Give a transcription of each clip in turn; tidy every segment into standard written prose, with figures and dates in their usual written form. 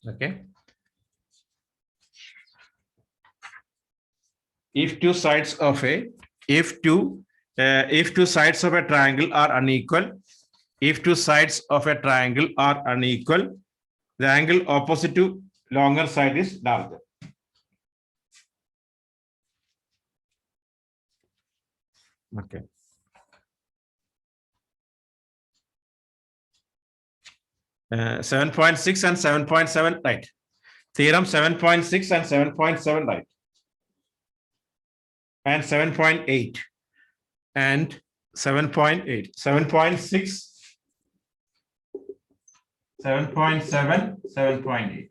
Okay. If two sides of a if two sides of a triangle are unequal, if two sides of a triangle are unequal, the angle opposite to longer side is larger. Okay. Uh, 7.6 and 7.7, right? Theorem 7.6 and 7.7, right? And 7.8 and 7.8, 7.6, 7.7, 7.8.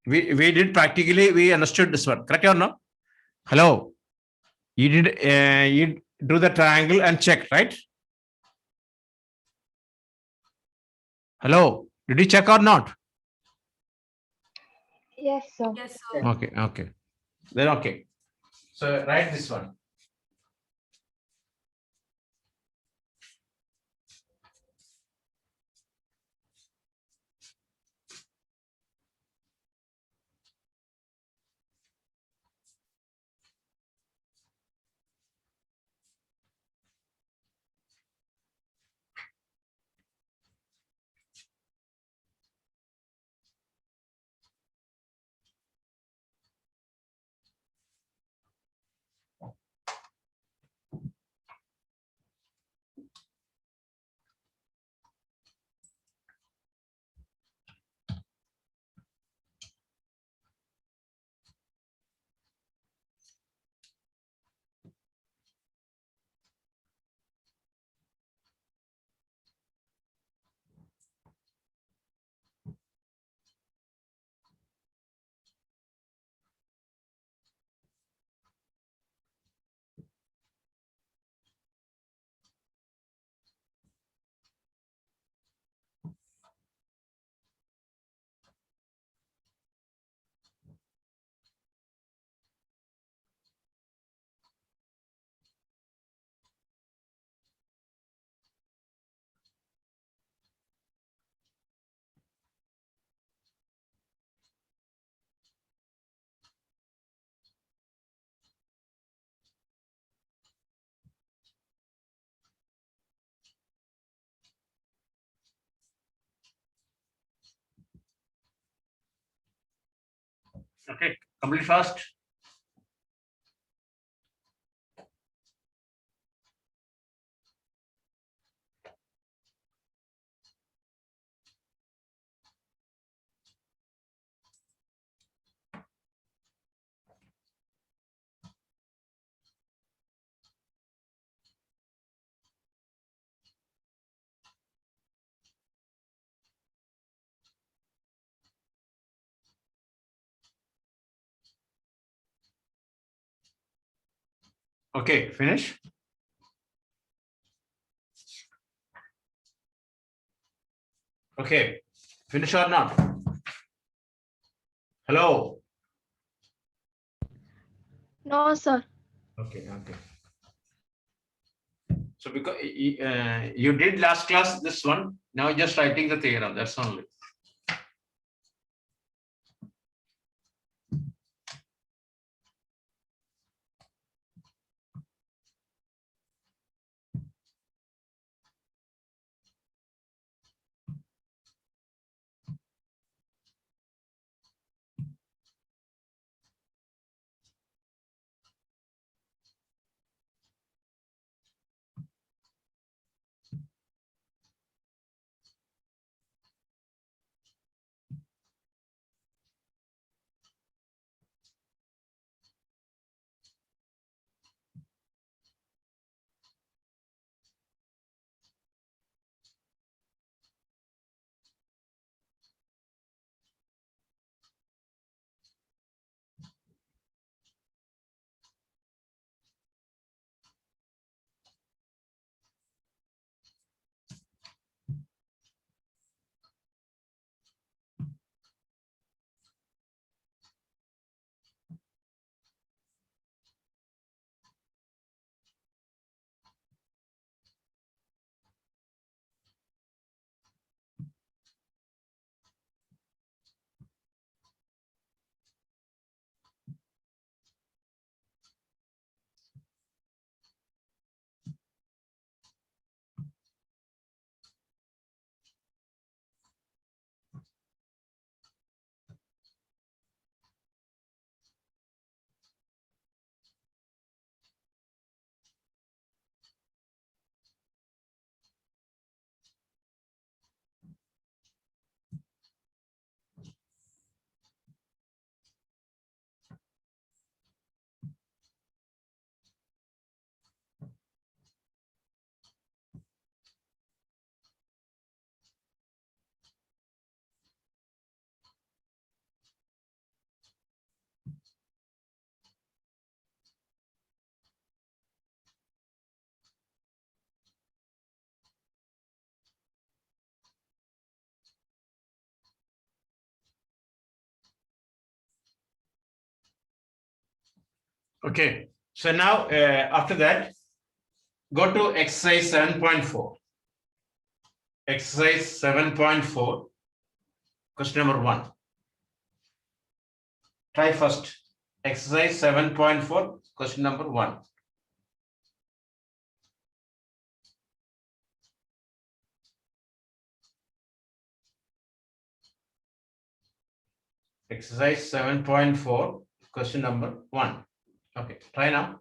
We did practically, we understood this one, correct or no? Hello, you did you drew the triangle and checked, right? Hello, did you check or not? Yes, sir. Yes, sir. Okay, okay, then okay. So write this one. Okay, complete fast. Okay, finish. Okay, finish or not? Hello. No, sir. Okay, okay. So because you did last class this one, now just writing the theorem. That's only. Okay. So now after that, go to exercise 7.4. Exercise 7.4, question number 1. Try first. Exercise 7.4, question number 1. Exercise 7.4, question number 1. Okay, try now.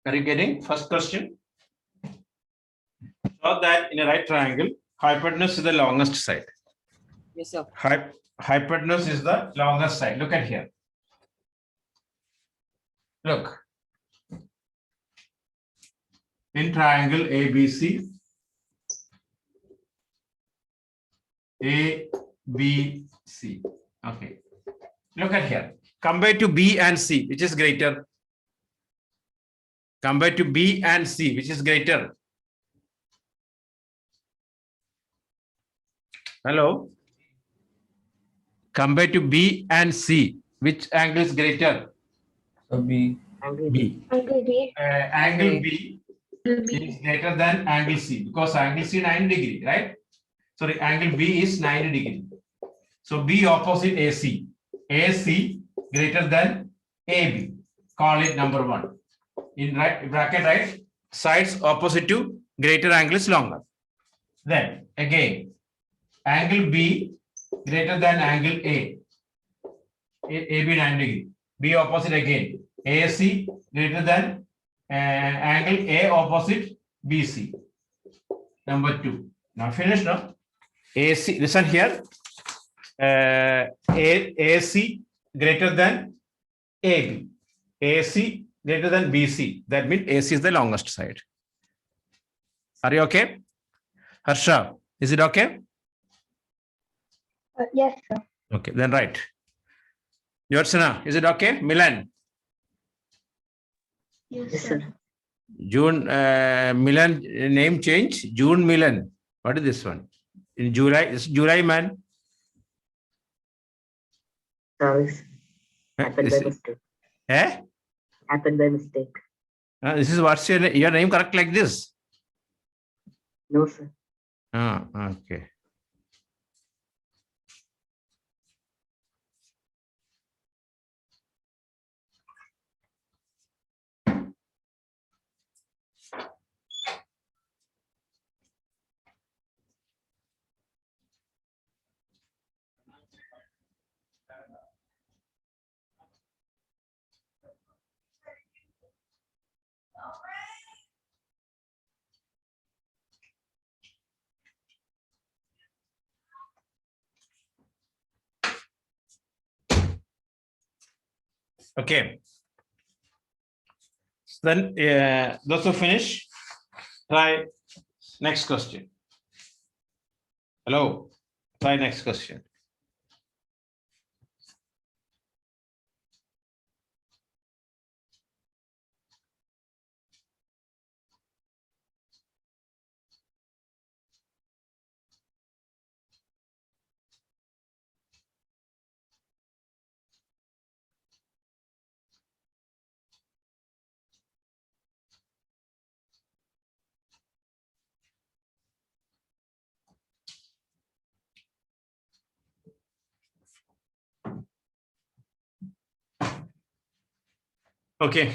Are you getting first question? Show that in a right triangle, hypotenuse is the longest side. Yes, sir. Hypotenuse is the longest side. Look at here. Look. In triangle ABC, ABC. Okay. Look at here. Compare to B and C, which is greater? Compare to B and C, which is greater? Hello? Compare to B and C, which angle is greater? So B. Angle B. Angle B. Angle B is greater than angle C because angle C 90 degree, right? Sorry, angle B is 90 degree. So B opposite AC. AC greater than AB. Call it number 1. In right bracket, right? Sides opposite to greater angle is longer. Then again, angle B greater than angle A. AB 90 degree. B opposite again. AC greater than angle A opposite BC. Number 2. Now finish now. AC, listen here. AC greater than AB. AC greater than BC. That means AC is the longest side. Are you okay? Harsha, is it okay? Yes, sir. Okay, then right. Yorsana, is it okay? Milan. Yes, Yes, sir. sir. June Milan name change. June Milan. What is this one? In July, it's July man. Sorry, sir. Happened by This, mistake. eh? Happened by mistake. This is what's your name correct like this? No, sir. Okay. Okay. Then those who finish, try next question. Hello. Try next question. Okay.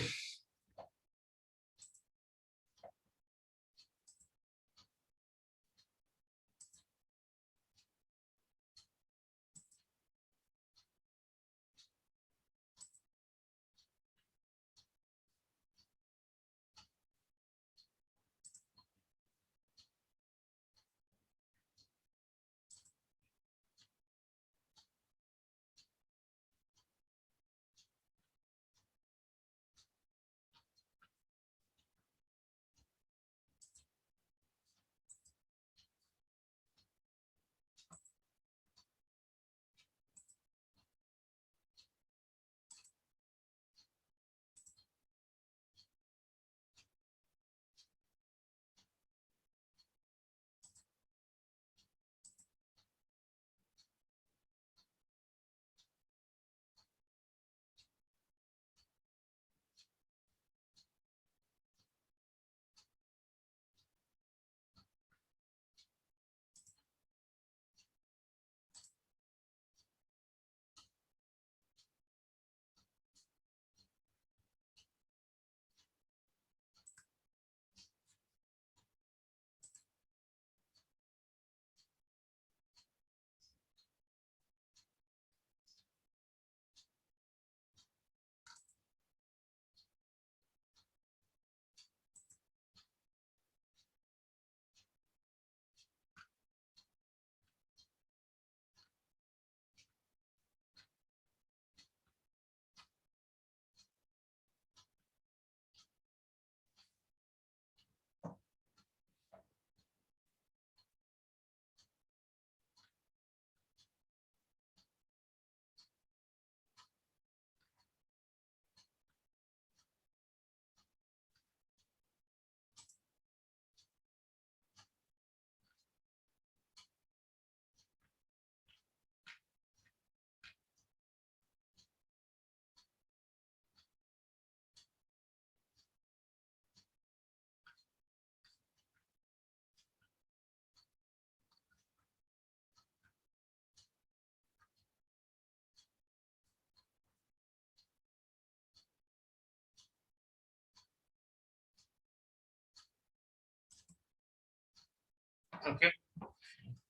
Okay.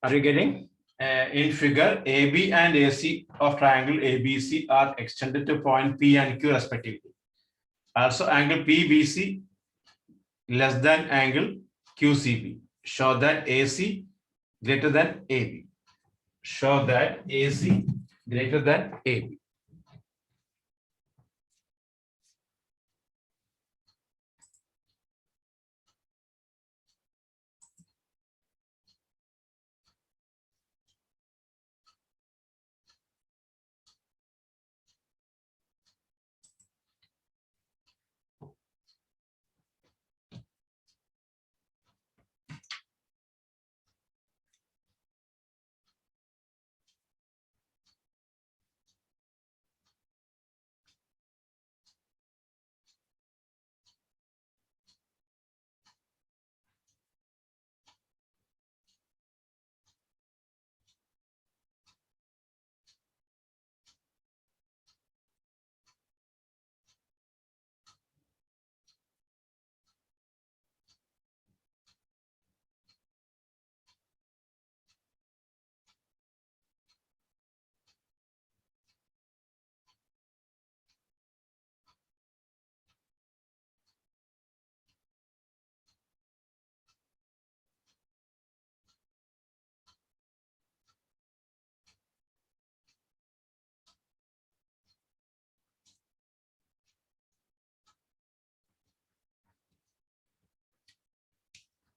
Are you getting? In figure, AB and AC of triangle ABC are extended to point P and Q respectively. Also, angle PBC less than angle QCB. Show that AC greater than AB. Show that AC greater than AB.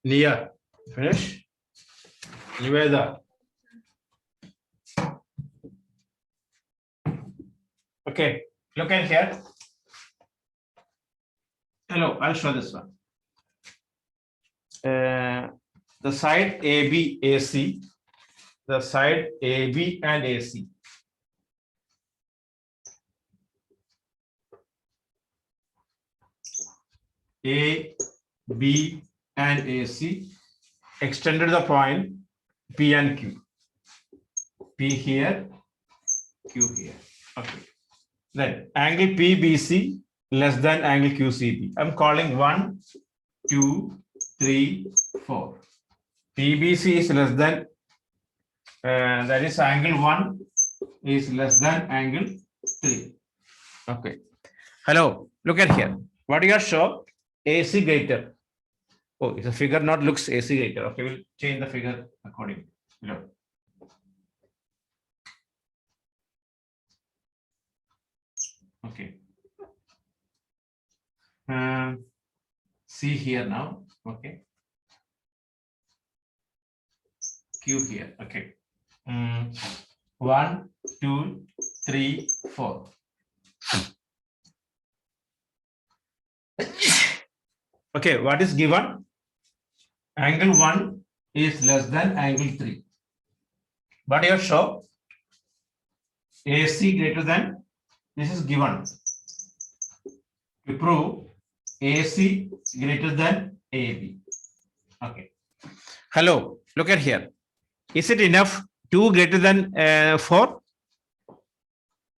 Nia, finish? Niveda. Okay, look at here. Hello, I'll show this one. The side AB, AC, the side AB and AC. A, B, and AC extended the point P and Q. P here, Q here. Okay. Then angle PBC less than angle QCB. I'm calling 1, 2, 3, 4. PBC is less than, that is angle 1 is less than angle 3. Okay. Hello, look at here. What do you show? AC greater. Oh, the figure not looks AC greater. Okay, we'll change the figure accordingly. Hello. Okay. See here now. Okay. Q here. Okay. 1, 2, 3, 4. Okay, what is given? Angle 1 is less than angle 3. But you show AC greater than, this is given. To prove AC greater than AB. Okay. Hello, look at here. Is it enough 2 greater than 4?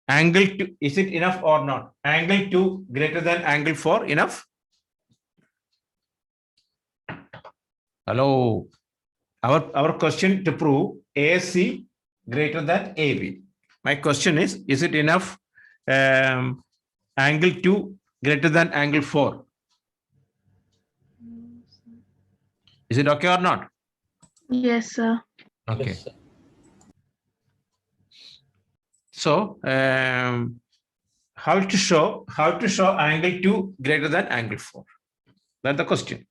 Angle 2, is it enough or not? Angle 2 greater than angle 4 enough? Hello. Our question to prove AC greater than AB. My question is it enough angle 2 greater than angle 4? Is it okay or not? Yes, sir. Okay. Yes, sir. So how to show angle 2 greater than angle 4? That's the question.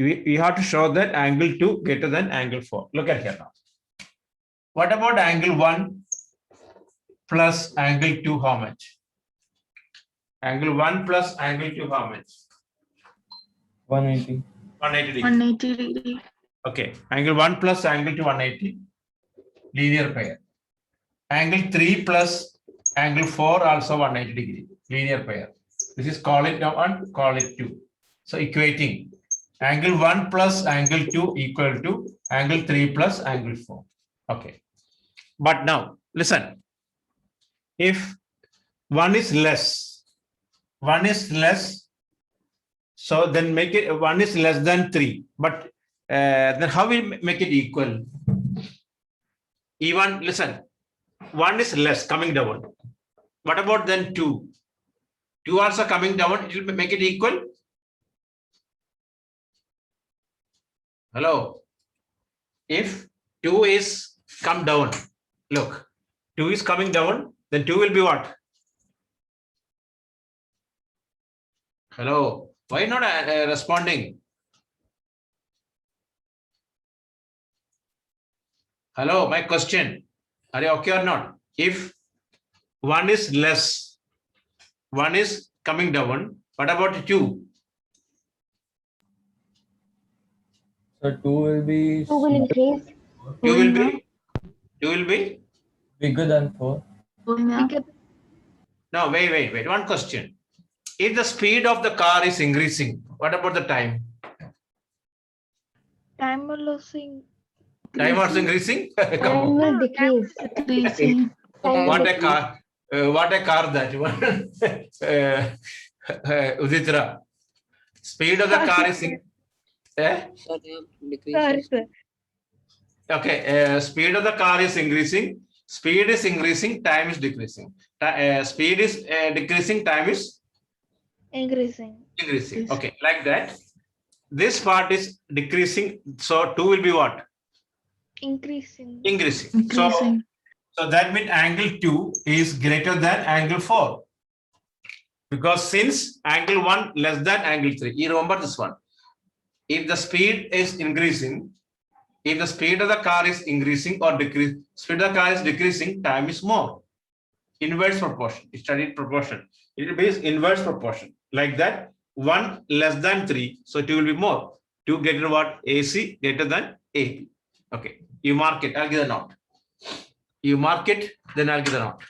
We have to show that angle 2 greater than angle 4. Look at here now. What about angle 1 plus angle 2? How much? Angle 1 plus angle 2, how much? 180. 180 degree. 180 degree. Okay. Angle 1 plus angle 2, 180. Linear pair. Angle 3 plus angle 4 also 180 degree. Linear pair. This is call it 1, call it 2. So equating. Angle 1 plus angle 2 equal to angle 3 plus angle 4. Okay. But now, listen. If 1 is less, so then make it 1 is less than 3. But then how will make it equal? Even, listen, 1 is less coming down. What about then 2? 2 also coming down, it will make it equal. Hello. If 2 is come down, look, 2 is coming down, then 2 will be what? Hello. Why not responding? Hello, my question. Are you okay or not? If 1 is less, 1 is coming down, what about 2? So 2 will be 2 will increase. 2 will Going up. be, 2 will be? bigger than 4. Going up. No, wait. One question. If the speed of the car is increasing, what about the time? Time will also increase. Time also increasing? Come Time on. will decrease. Decreasing. Time will What a decrease. car! What a car that one! Uditra. Speed of the car is Sorry, sir. okay. Speed of the car is increasing. Speed is increasing. Time is decreasing. Speed is decreasing. Time is Increasing. increasing. Yes. Okay, like that. This part is decreasing. So 2 will be what? Increasing. Increasing. Increasing. So that means angle 2 is greater than angle 4. Because since angle 1 less than angle 3, you remember this one. If the speed is increasing, if the speed of the car is increasing or decreasing, speed of the car is decreasing, time is more. Inverse proportion, studied proportion. It will be inverse proportion. Like that, 1 less than 3, so 2 will be more. 2 greater than what? AC greater than AB. Okay, you mark it, I'll give the note. You mark it, then I'll give the note.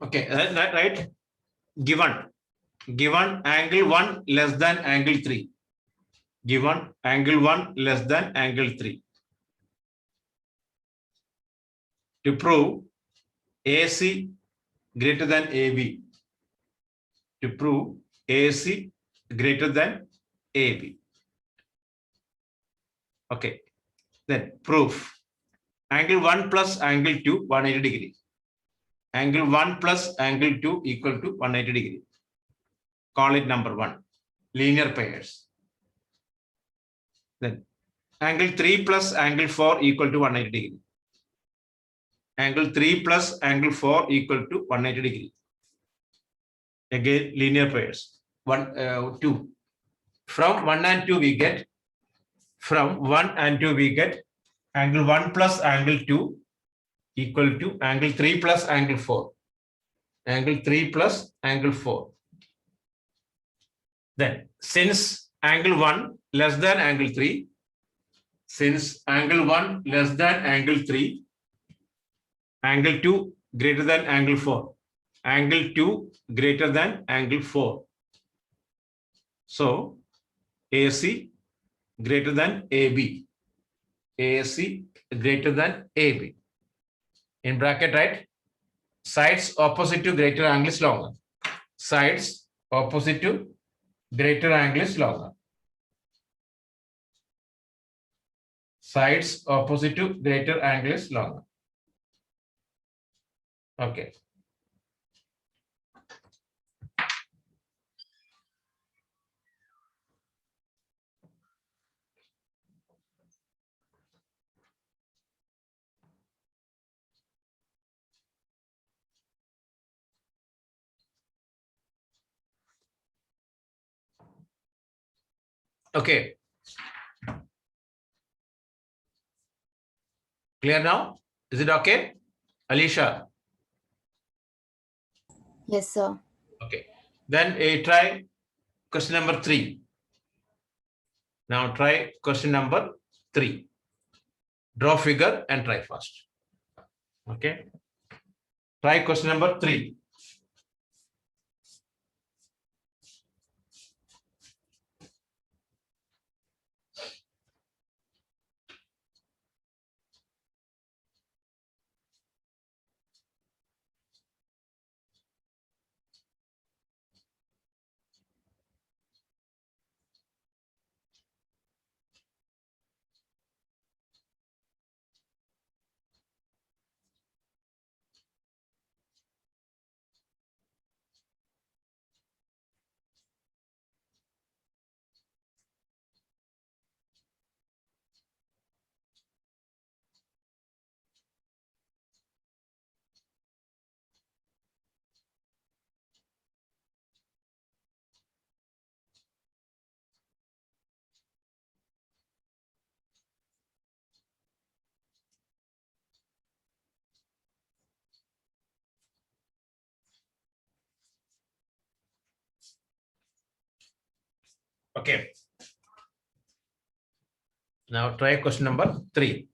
Okay, right? Given angle 1 less than angle 3. Given angle 1 less than angle 3. To prove AC greater than AB. To prove AC greater than AB. Okay, then proof. Angle 1 plus angle 2, 180 degree. Angle 1 plus angle 2 equal to 180 degree. Call it number 1. Linear pairs. Then angle 3 plus angle 4 equal to 180 degree. Angle 3 plus angle 4 equal to 180 degree. Again, linear pairs. 2. From 1 and 2 we get. From 1 and 2 we get angle 1 plus angle 2 equal to angle 3 plus angle 4. Angle 3 plus angle 4. Then, since angle 1 less than angle 3, since angle 1 less than angle 3, angle 2 greater than angle 4, angle 2 greater than angle 4. So, AC greater than AB. AC greater than AB. In bracket, right? Sides opposite to greater angle is longer. Sides opposite to greater angle is longer. Sides opposite to greater angle is longer. Okay. Okay. Clear now? Is it okay? Alicia? Yes, sir. Okay. Then try question number 3. Now try question number 3. Draw figure and try fast. Okay. Try question number 3. Okay. Now try question number 3.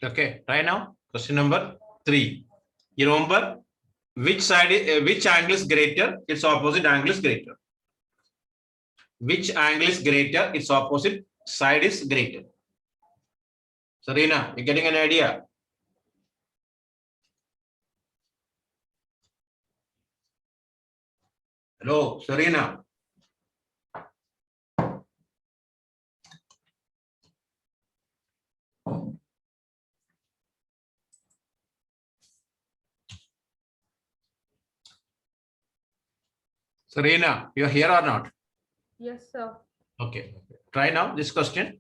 Okay. Try now question number 3. You remember which side is which angle is greater? Its opposite angle is greater. Which angle is greater? Its opposite side is greater. Serena, you getting an idea? Hello, Serena. Serena, you're here or not? Yes, sir. Okay. Try now this question.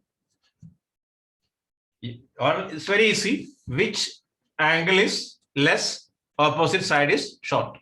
It's very easy. Which angle is less? Opposite side is short.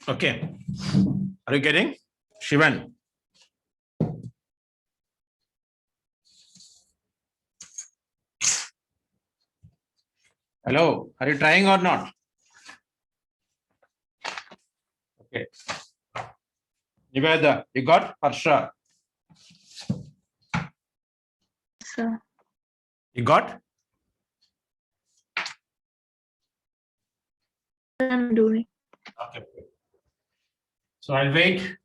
Okay. Are you getting? Shivan. Hello, are you trying or not? Okay. Niveda, you got? Harsha, Sir. you got? I'm doing. Okay. So I'll wait.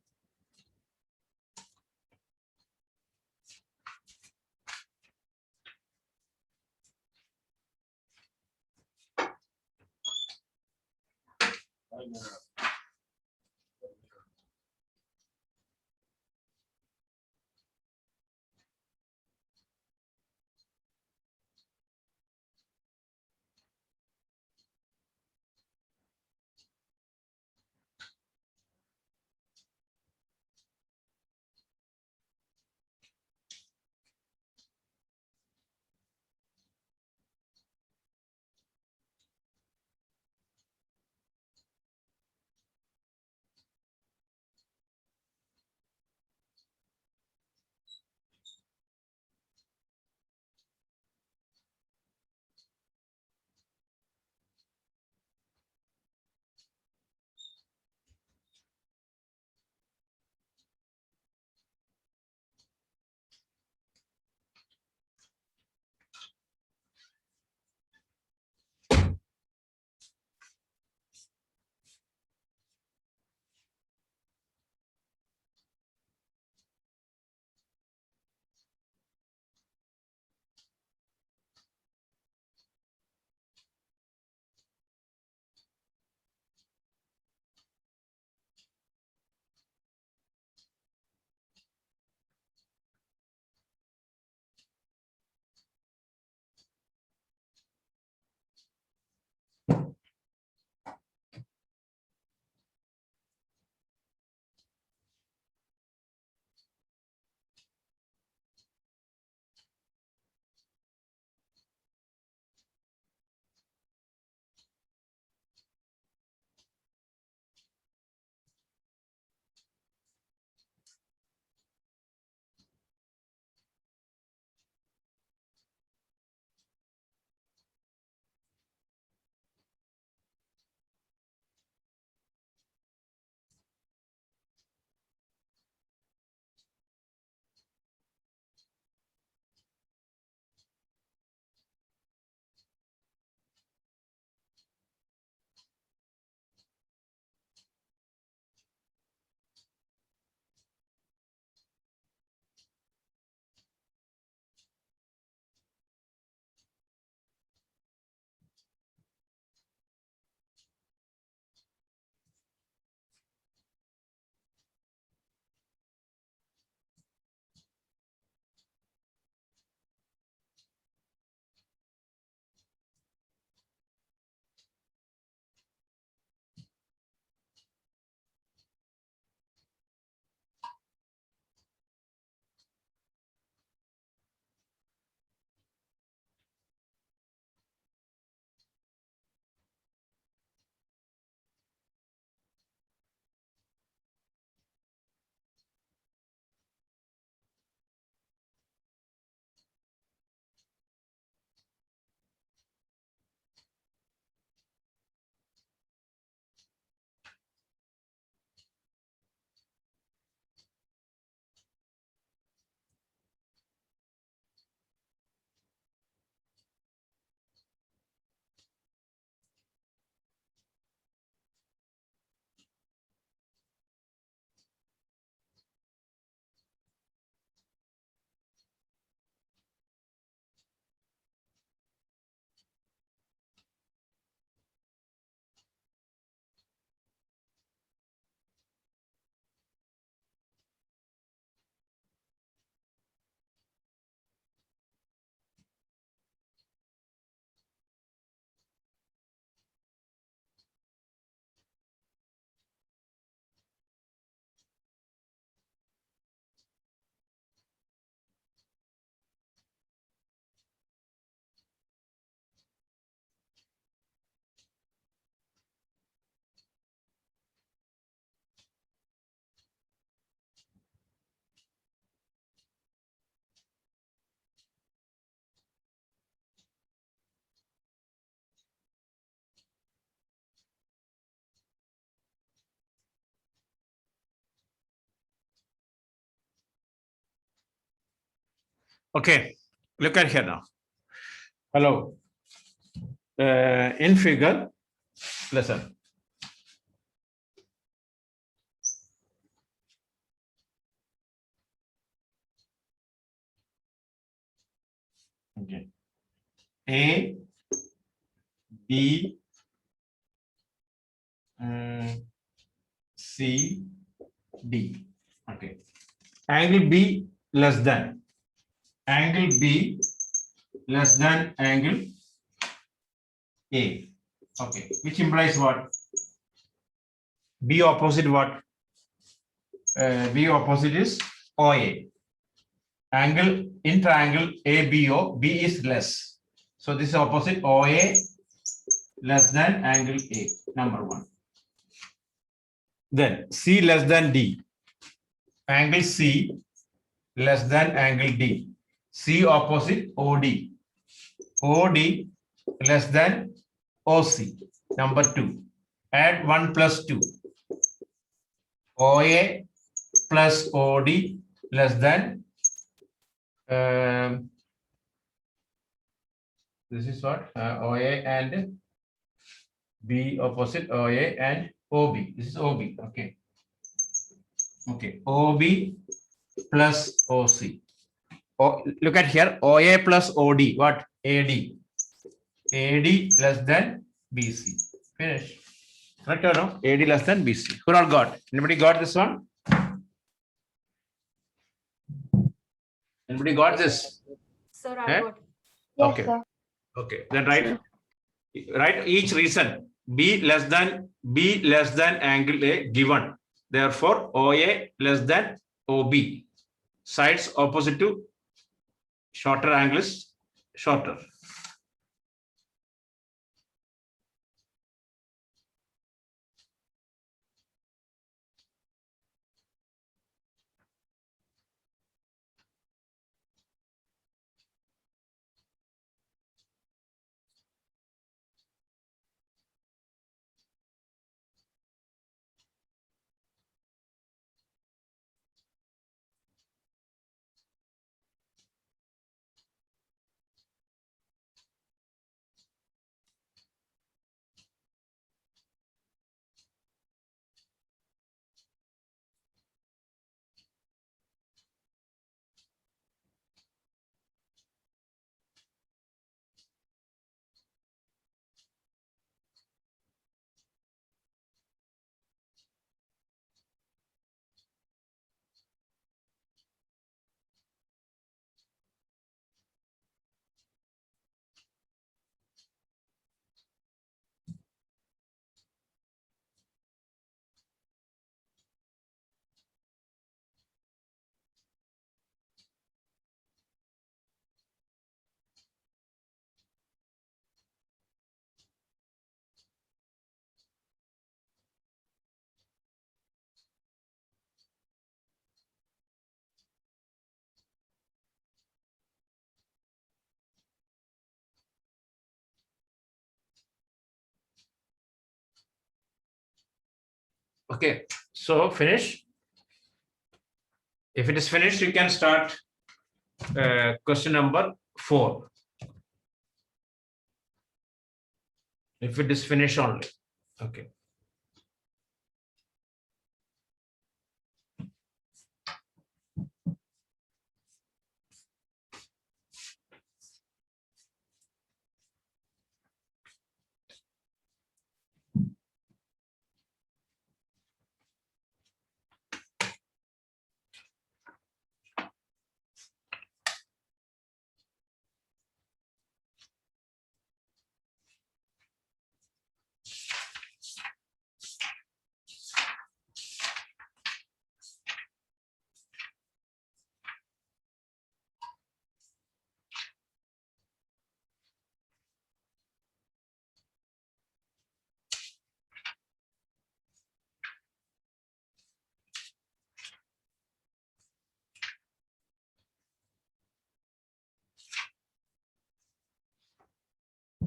Okay, look at here now. Hello. In figure, listen. Okay. A, B, C, D. Okay. Angle B less than. Angle B less than angle A. Okay. Which implies what? B opposite what? B opposite is OA. Angle in triangle ABO, B is less. So this is opposite OA less than angle A, number one. Then C less than D. Angle C less than angle D. C opposite OD. OD less than OC. Number two. Add 1 plus 2. OA plus OD less than this is what OA and B opposite OA and OB. This is OB. Okay. Okay. OB plus OC. Oh, look at here. OA plus OD. What? AD. AD less than BC. Finish. Correct or no? AD less than BC. Who all got? Anybody got this one? Anybody got this? Sir, Eh? I got it. Okay. Okay. Then write each reason. B less than angle A given. Therefore, OA less than OB. Sides opposite to shorter angles shorter. Okay, so finish. If it is finished, you can start question number 4. If it is finished only. Okay.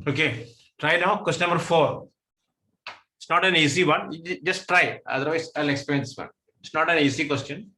Okay, try now. Question number 4. It's not an easy one. Just try. Otherwise, I'll explain this one. It's not an easy question.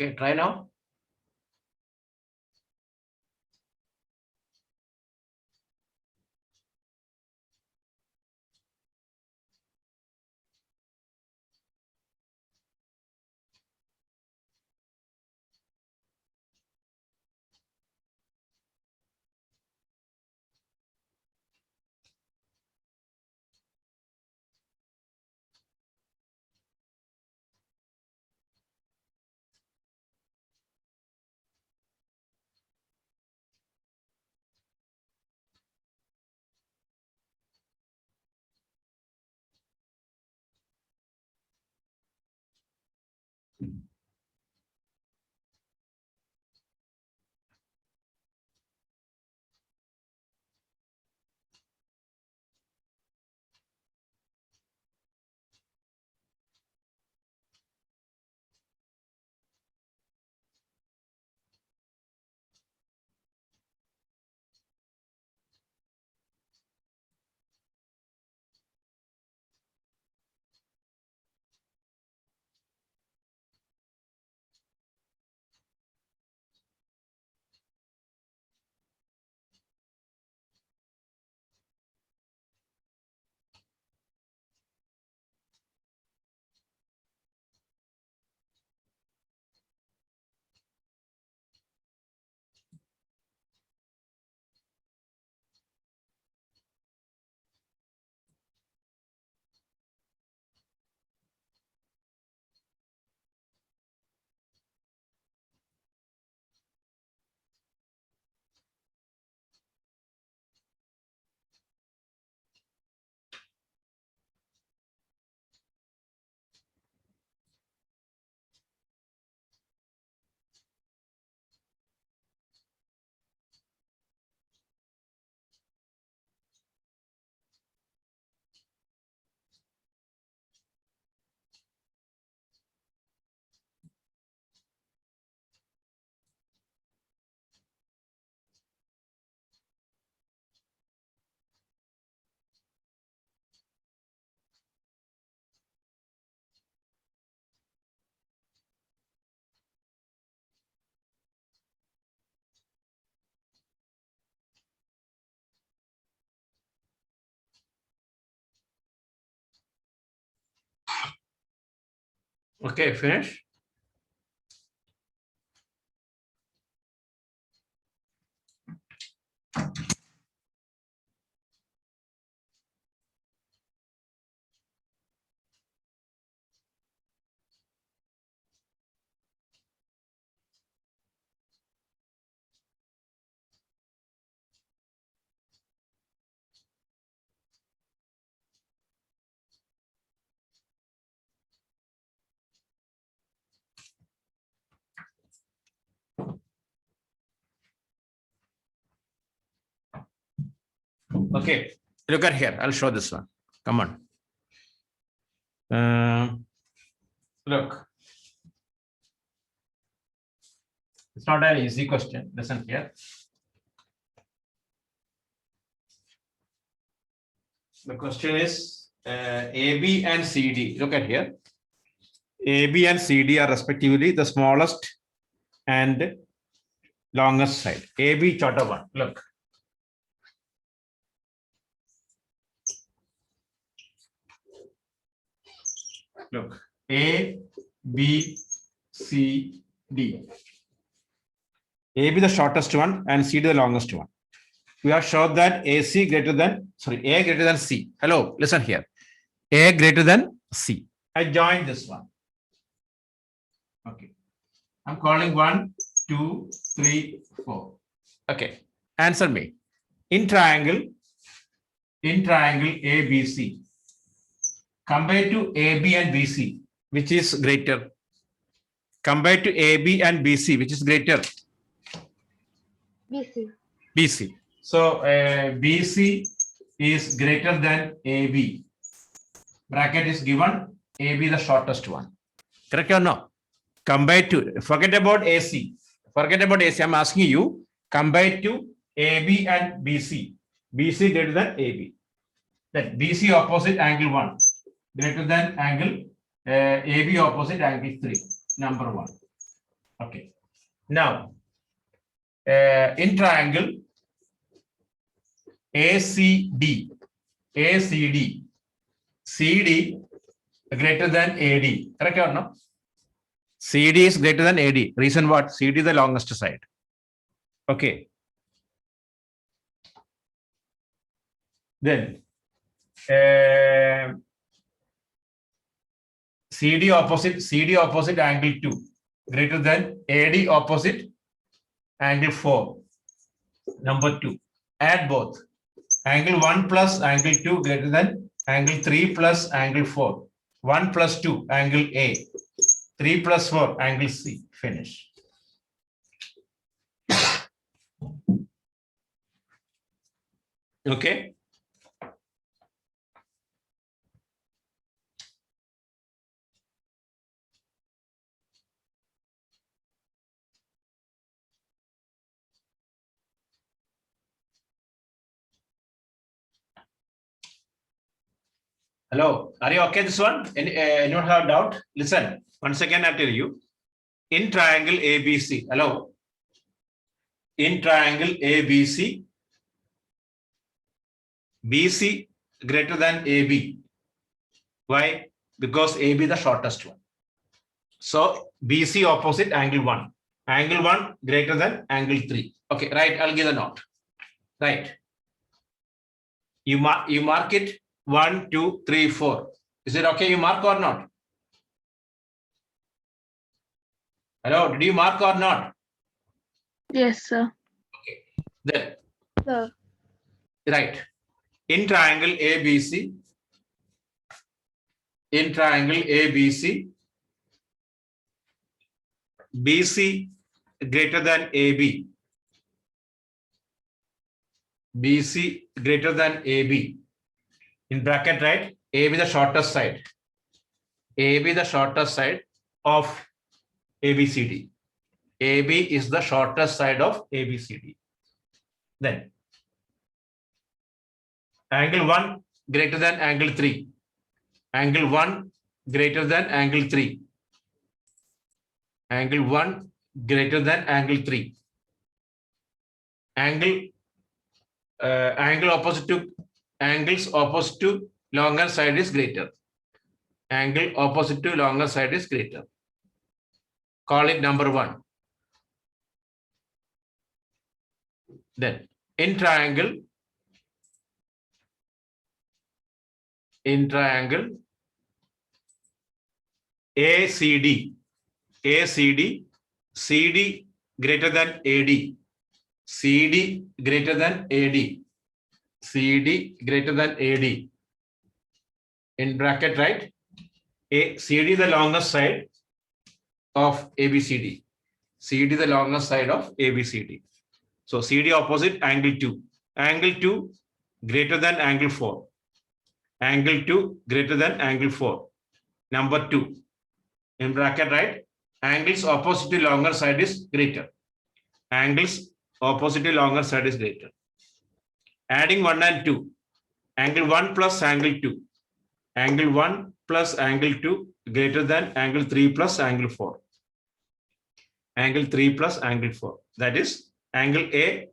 Okay, try now. Okay, finish. Okay, look at here. I'll show this one. Come on. Look. It's not an easy question. Listen here. The question is AB and CD. Look at here. AB and CD are respectively the smallest and longest side. AB shorter one. Look. Look. A, B, C, D. AB the shortest one and CD the longest one. We have shown that AC greater than, sorry, A greater than C. Hello, listen here. A greater than C. I joined this one. Okay. I'm calling 1, 2, 3, 4. Okay. Answer me. In triangle ABC, compared to AB and BC, which is greater? Compared to AB and BC, which is greater? BC. BC. So BC is greater than AB. Bracket is given. AB the shortest one. Correct or no? Compared to, forget about AC. Forget about AC. I'm asking you, compared to AB and BC. BC greater than AB. That BC opposite angle 1 greater than angle AB opposite angle 3. Number 1. Okay. Now, in triangle ACD, ACD, CD greater than AD. Correct or no? CD is greater than AD. Reason what? CD is the longest side. Okay. Then CD opposite angle 2 greater than AD opposite angle 4. Number 2. Add both. Angle 1 plus angle 2 greater than angle 3 plus angle 4. 1 plus 2 angle A. 3 plus 4 angle C. Finish. Okay. Hello, are you okay this one? Anyone have doubt? Listen, once again I'll tell you. In triangle ABC, hello. In triangle ABC, BC greater than AB. Why? Because AB the shortest one. So BC opposite angle 1. Angle 1 greater than angle 3. Okay, right, I'll give a note. Right. You mark it 1, 2, 3, 4. Is it okay? You mark or not? Hello, did you mark or not? Yes, sir. Then, Sir. right. In triangle ABC, BC greater than AB. BC greater than AB. In bracket, right? AB the shortest side. AB the shortest side of ABCD. AB is the shortest side of ABCD. Then angle 1 greater than angle 3. Angle 1 greater than angle 3. Angle 1 greater than angle 3. Angle opposite to angles opposite to longer side is greater. Angle opposite to longer side is greater. Call it number 1. Then in triangle ACD, CD greater than AD, CD greater than AD, CD greater than AD. In bracket, right? CD the longest side of ABCD. CD the longest side of ABCD. So CD opposite angle 2. Angle 2 greater than angle 4. Angle 2 greater than angle 4. Number 2. In bracket, right? Angles opposite to longer side is greater. Angles opposite to longer side is greater. Adding 1 and 2. Angle 1 plus angle 2. Angle 1 plus angle 2 greater than angle 3 plus angle 4. Angle 3 plus angle 4. That is angle A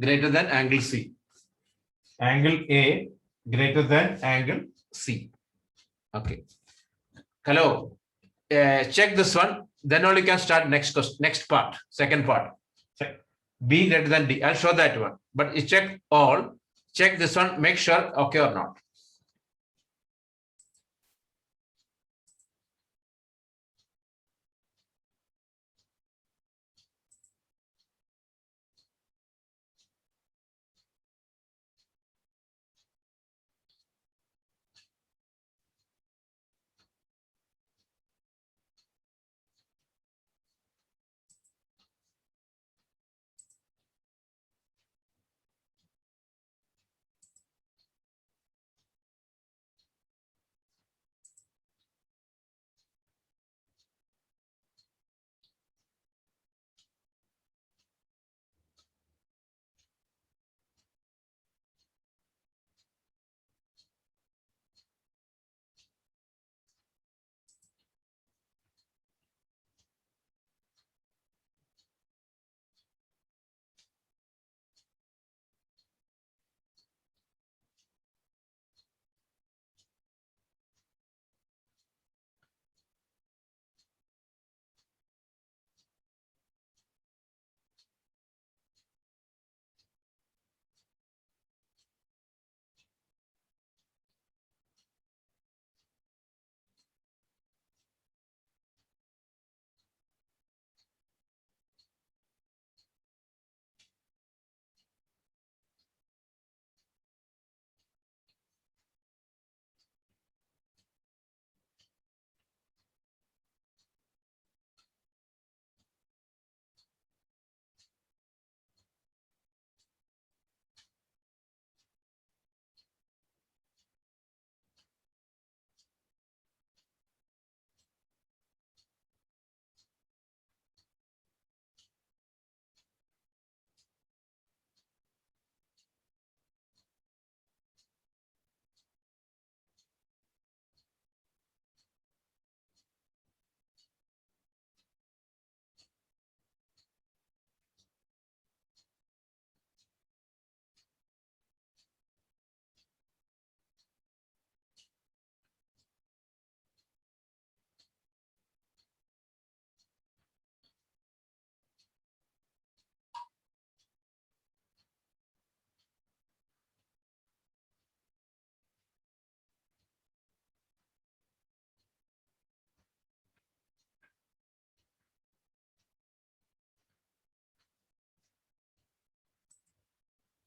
greater than angle C. Angle A greater than angle C. Okay. Hello. Check this one. Then only you can start next part, second part. B greater than D. I'll show that one. But you check all. Check this one. Make sure okay or not.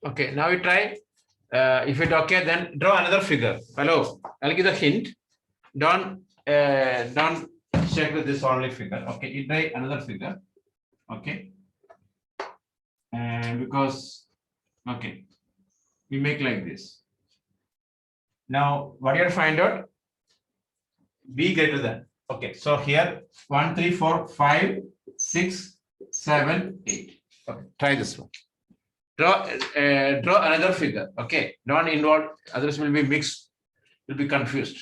Okay, now we try. If it okay, then draw another figure. Hello, I'll give the hint. Don't check with this only figure. Okay, you try another figure. Okay, and because okay, we make like this. Now, what you find out? B greater than. Okay, so here 1, 3, 4, 5, 6, 7, 8. Okay, try this one. Draw another figure. Okay, don't involve, others will be mixed, will be confused.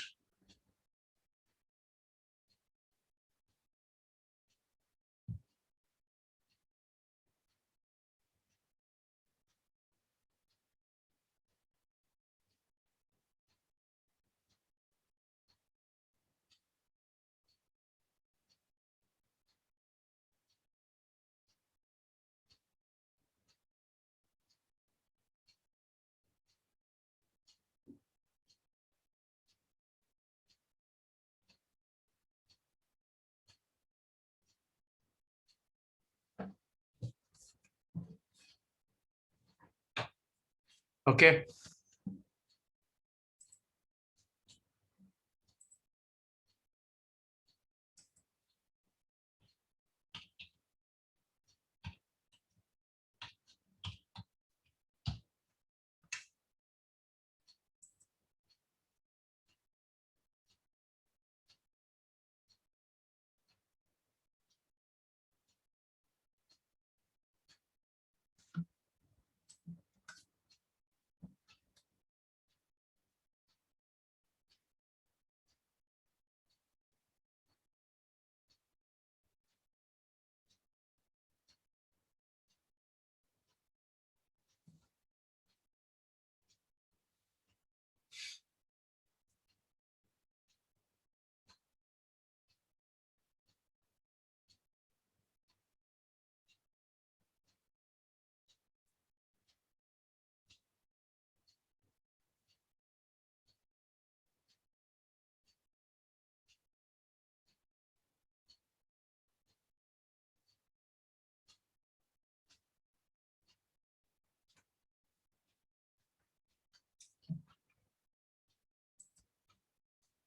Okay.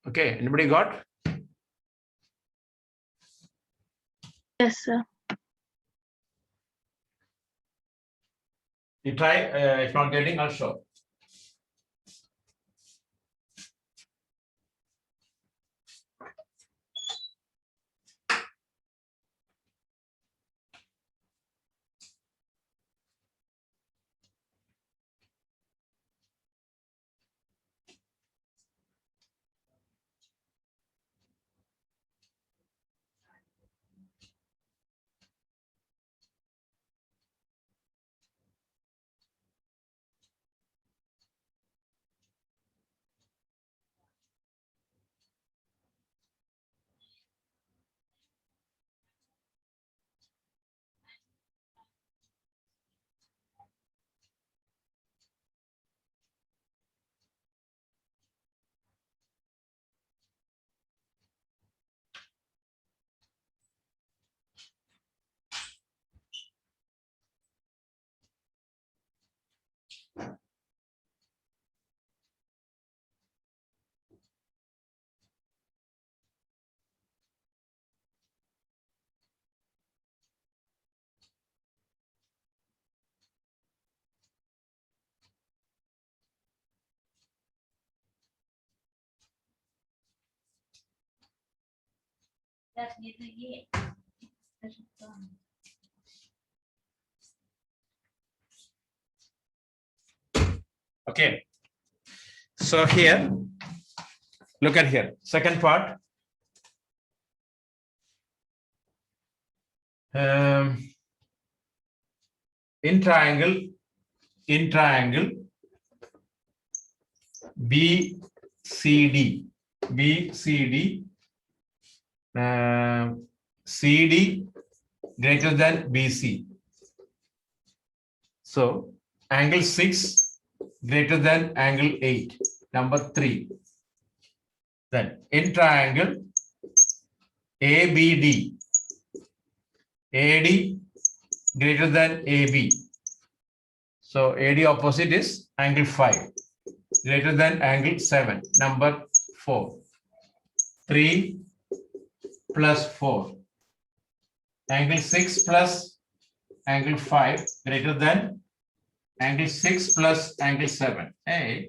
Okay, anybody got? Yes, sir. You try, if not getting, I'll show. Okay. So here, look at here. Second part. In triangle BCD, CD greater than BC. So angle 6 greater than angle 8, number 3. Then in triangle ABD, AD greater than AB. So AD opposite is angle 5 greater than angle 7. Number 4. 3 plus 4. Angle 6 plus angle 5 greater than angle 6 plus angle 7. A.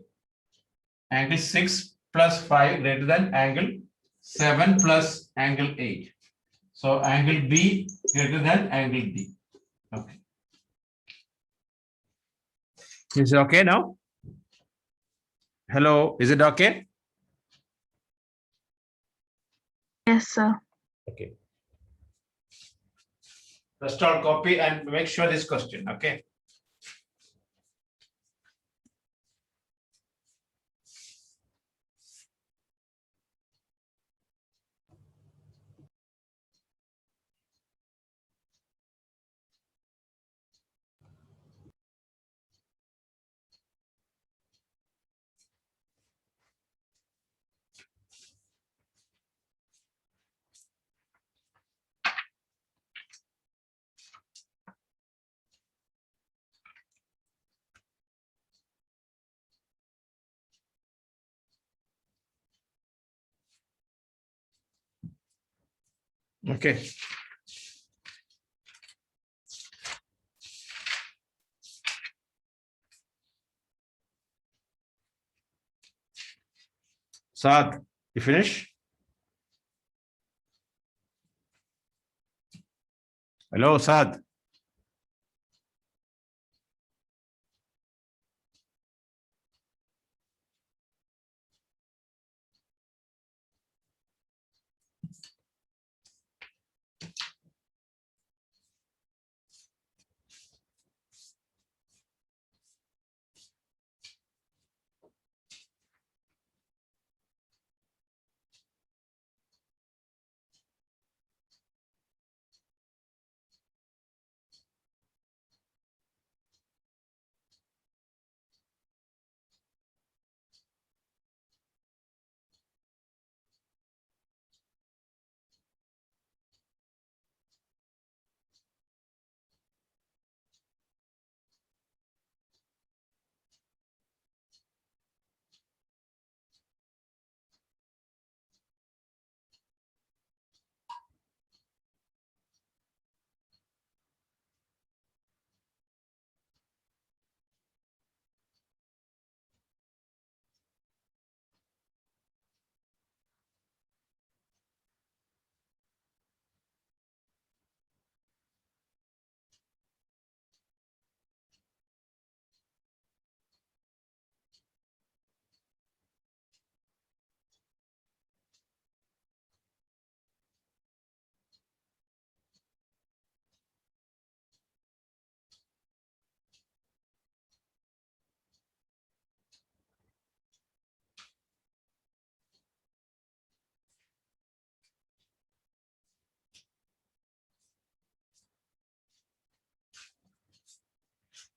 Angle 6 plus 5 greater than angle 7 plus angle 8. So angle B greater than angle D. Okay. Is it okay now? Hello, is it okay? Yes, sir. Okay. Let's start copy and make sure this question. Okay. Okay. Saad, you finish? Hello, Saad.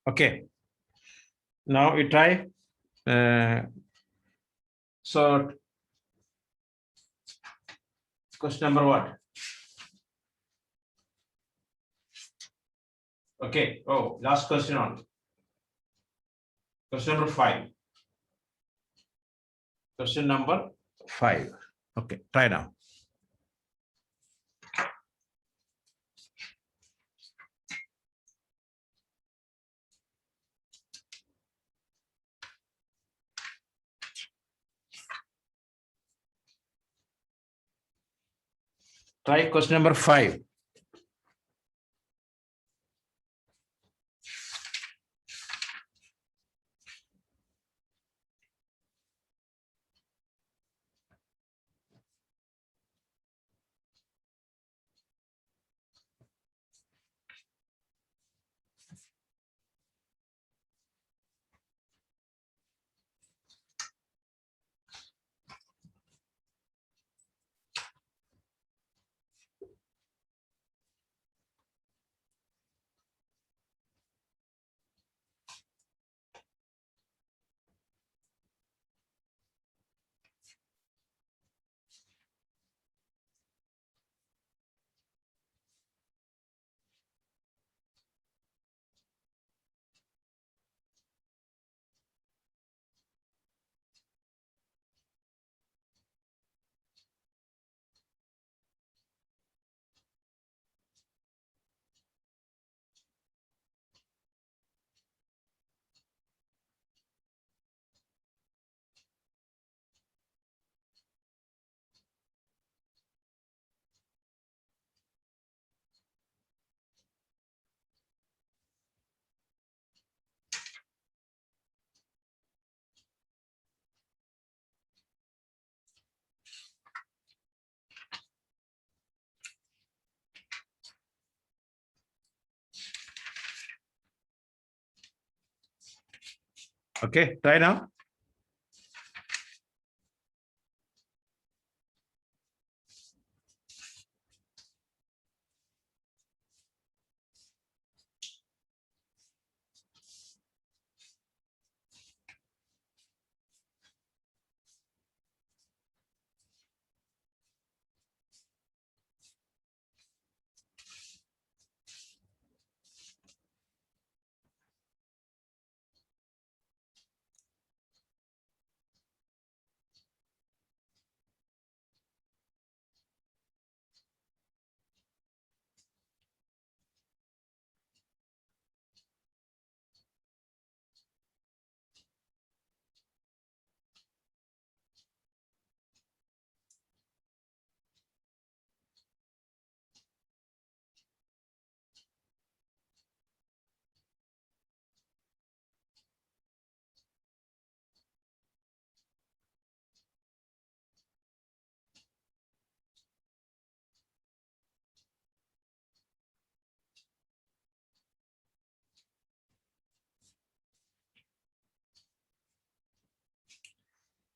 Okay. Now we try. So question number what? Okay. Oh, last question on. Question number 5. Question number 5. Okay, try now. Try question number 5. Okay, try now.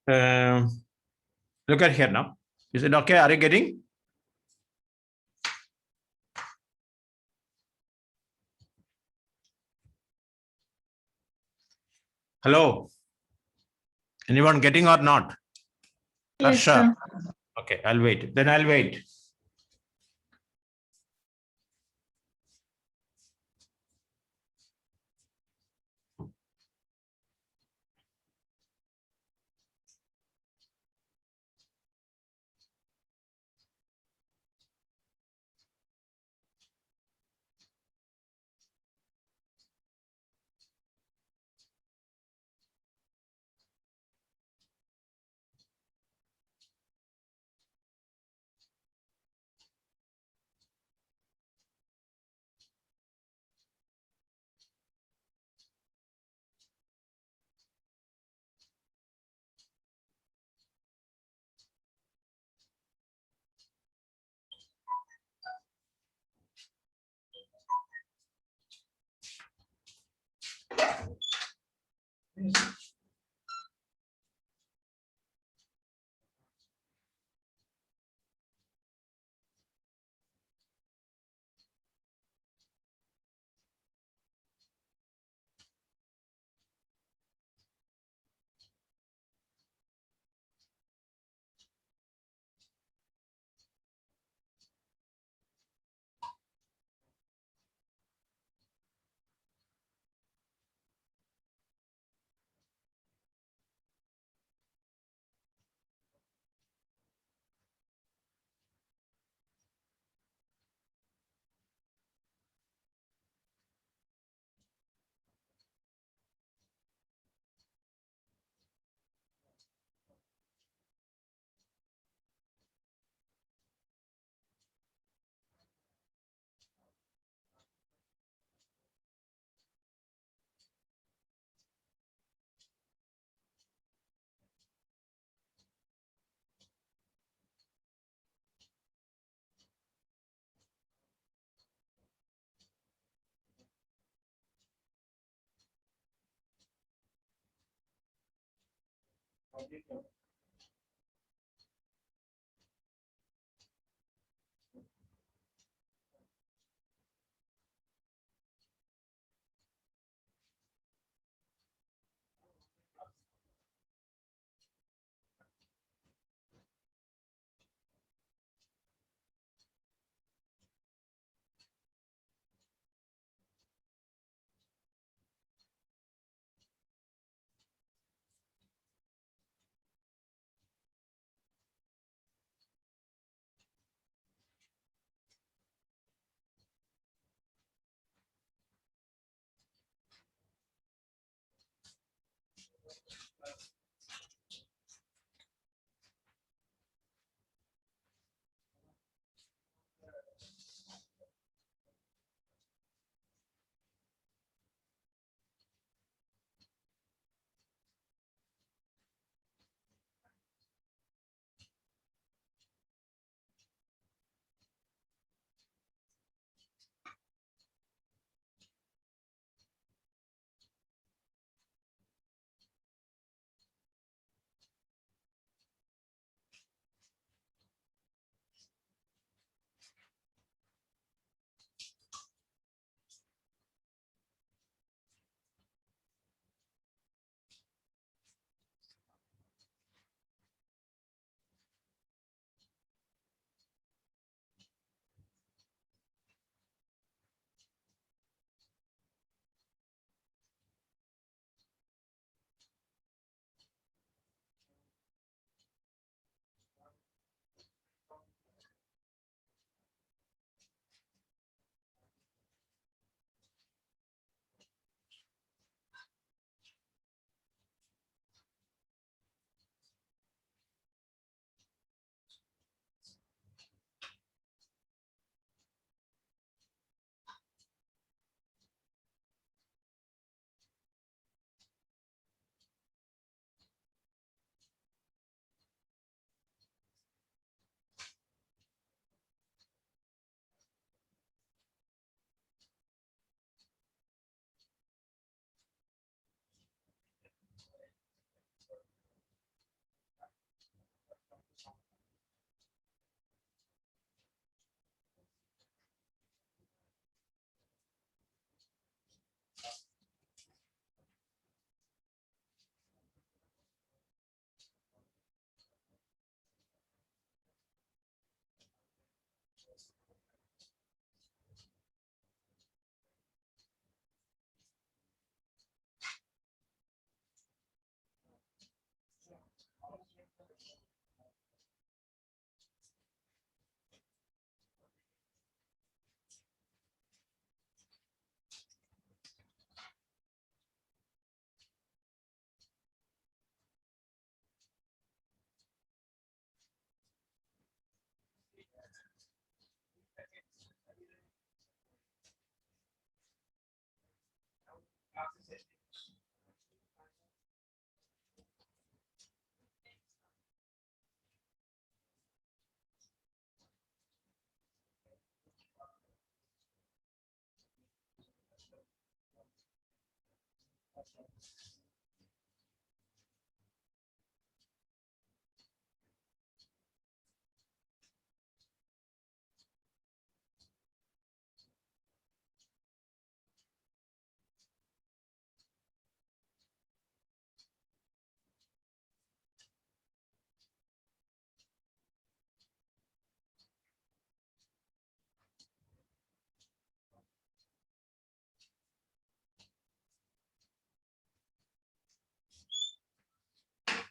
Look at here now. Is it okay? Are you getting? Hello? Anyone getting or not? Yes, Harsha? sir. Okay, I'll wait. Then I'll wait.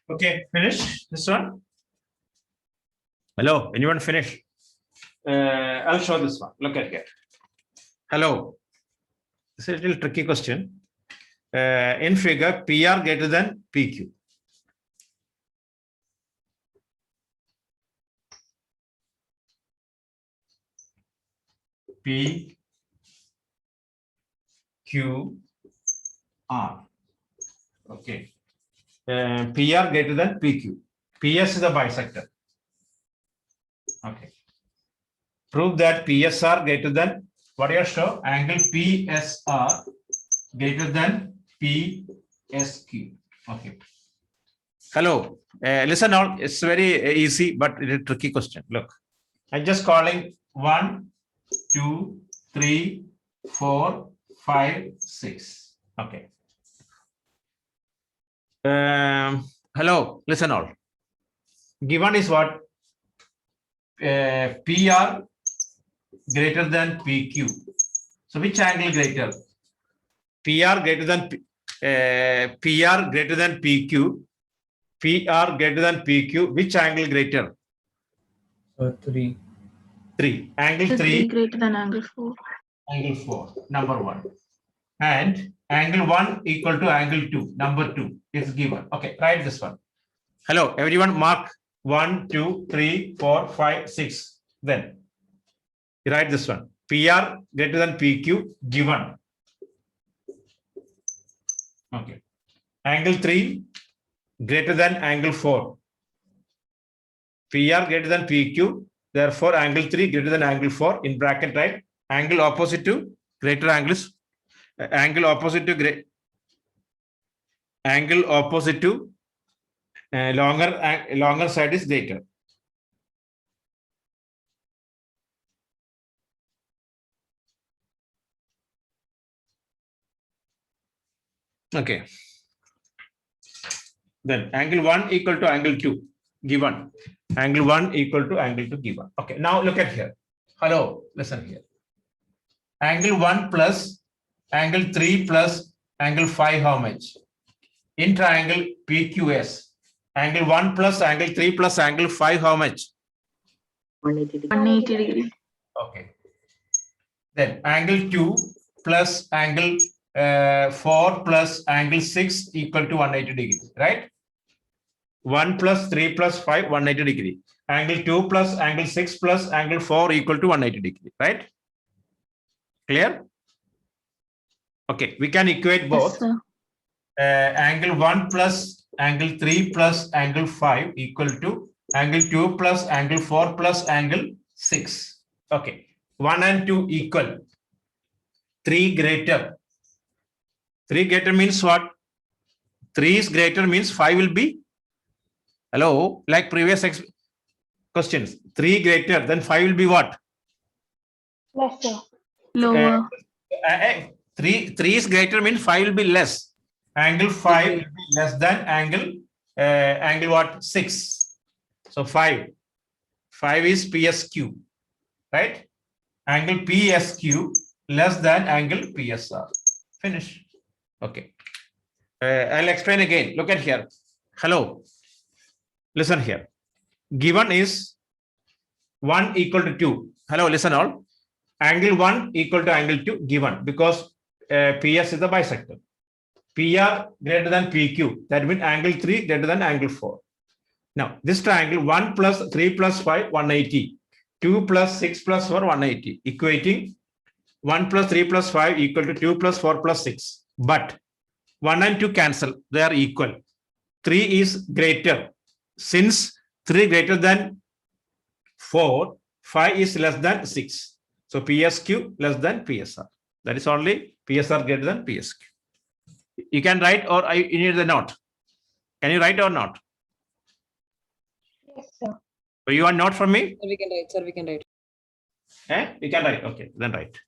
Okay, finish this one. Hello, anyone finish? I'll show this one. Look at here. Hello. It's a little tricky question. In figure, PR greater than PQ. P, Q, R. Okay. PR greater than PQ. PS is a bisector. Okay. Prove that PSR greater than, what do you show? Angle PSR greater than PSQ. Okay. Hello. Listen now. It's very easy, but it's a tricky question. Look, I'm just calling 1, 2, 3, 4, 5, 6. Okay. Hello. Listen all. Given is what? PR greater than PQ. So which angle greater? PR greater than PR greater than PQ. PR greater than PQ. Which angle greater? 3. 3. Angle The 3. greater than angle 4. Angle 4. Number 1. And angle 1 equal to angle 2. Number 2 is given. Okay. Write this one. Hello. Everyone mark 1, 2, 3, 4, 5, 6. Then you write this one. PR greater than PQ given. Okay. Angle 3 greater than angle 4. PR greater than PQ. Therefore, angle 3 greater than angle 4 in bracket, right? Angle opposite to greater angles. Angle opposite to great. Angle opposite to longer side is greater. Okay. Then angle 1 equal to angle 2 given. Angle 1 equal to angle 2 given. Okay. Now look at here. Hello. Listen here. Angle 1 plus angle 3 plus angle 5 how much? In triangle PQS. Angle 1 plus angle 3 plus angle 5 how much? 180 degree. 180 degree. Okay. Then angle 2 plus angle 4 plus angle 6 equal to 180 degree, right? 1 plus 3 plus 5, 180 degree. Angle 2 plus angle 6 plus angle 4 equal to 180 degree, right? Clear? Okay, we can equate both. Yes, sir. Angle 1 plus angle 3 plus angle 5 equal to angle 2 plus angle 4 plus angle 6. Okay, 1 and 2 equal. 3 greater. 3 greater means what? 3 is greater means 5 will be. Hello, like previous questions. 3 greater, then 5 will be what? Lesser. Lower. 3 is greater means 5 will be less. Angle 5 will be less than angle what? 6. So 5 is PSQ, right? Angle PSQ less than angle PSR. Finish. Okay. I'll explain again. Look at here. Hello. Listen here. Given is 1 equal to 2. Hello, listen all. Angle 1 equal to angle 2 given because PS is the bisector. PR greater than PQ. That means angle 3 greater than angle 4. Now, this triangle 1 plus 3 plus 5, 180. 2 plus 6 plus 4, 180. Equating 1 plus 3 plus 5 equal to 2 plus 4 plus 6. But 1 and 2 cancel. They are equal. 3 is greater. Since 3 greater than 4, 5 is less than 6. So PSQ less than PSR. That is only PSR greater than PSQ. You can write or you need the note. Can you write or not? Yes, sir. But you are not from me? Sir, we can write. Sir, we can write. Eh? You can write. Okay, then write.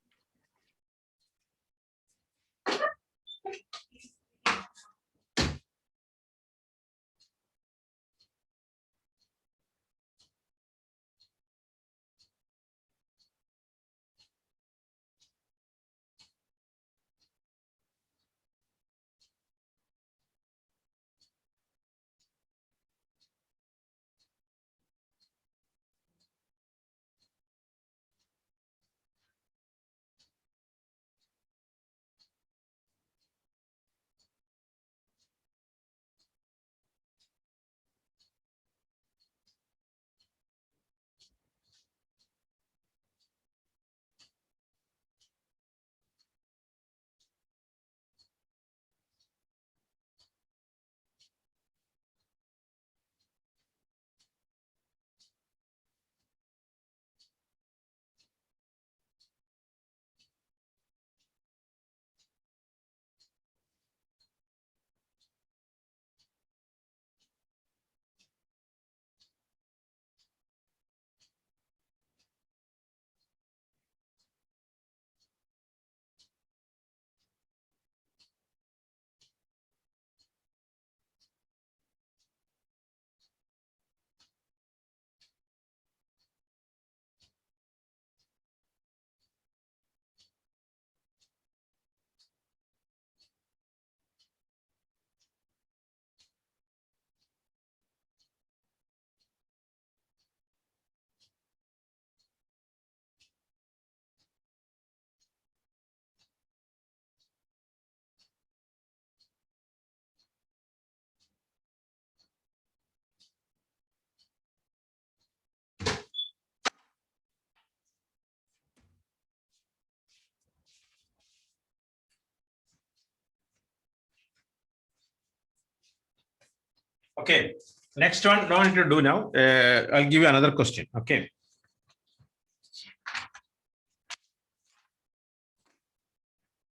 Okay, next one, don't need to do now. I'll give you another question. Okay.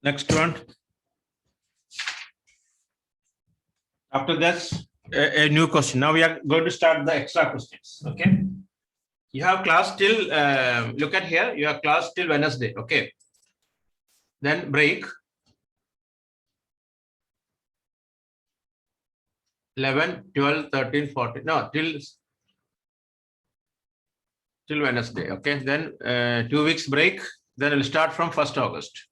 Next one. After this, a new question. Now we are going to start the extra questions. Okay. You have class till, look at here, you have class till Wednesday. Okay. Then break. 11, 12, 13, 14. No, till Wednesday. Okay. Then 2 weeks break. Then we'll start from 1st August.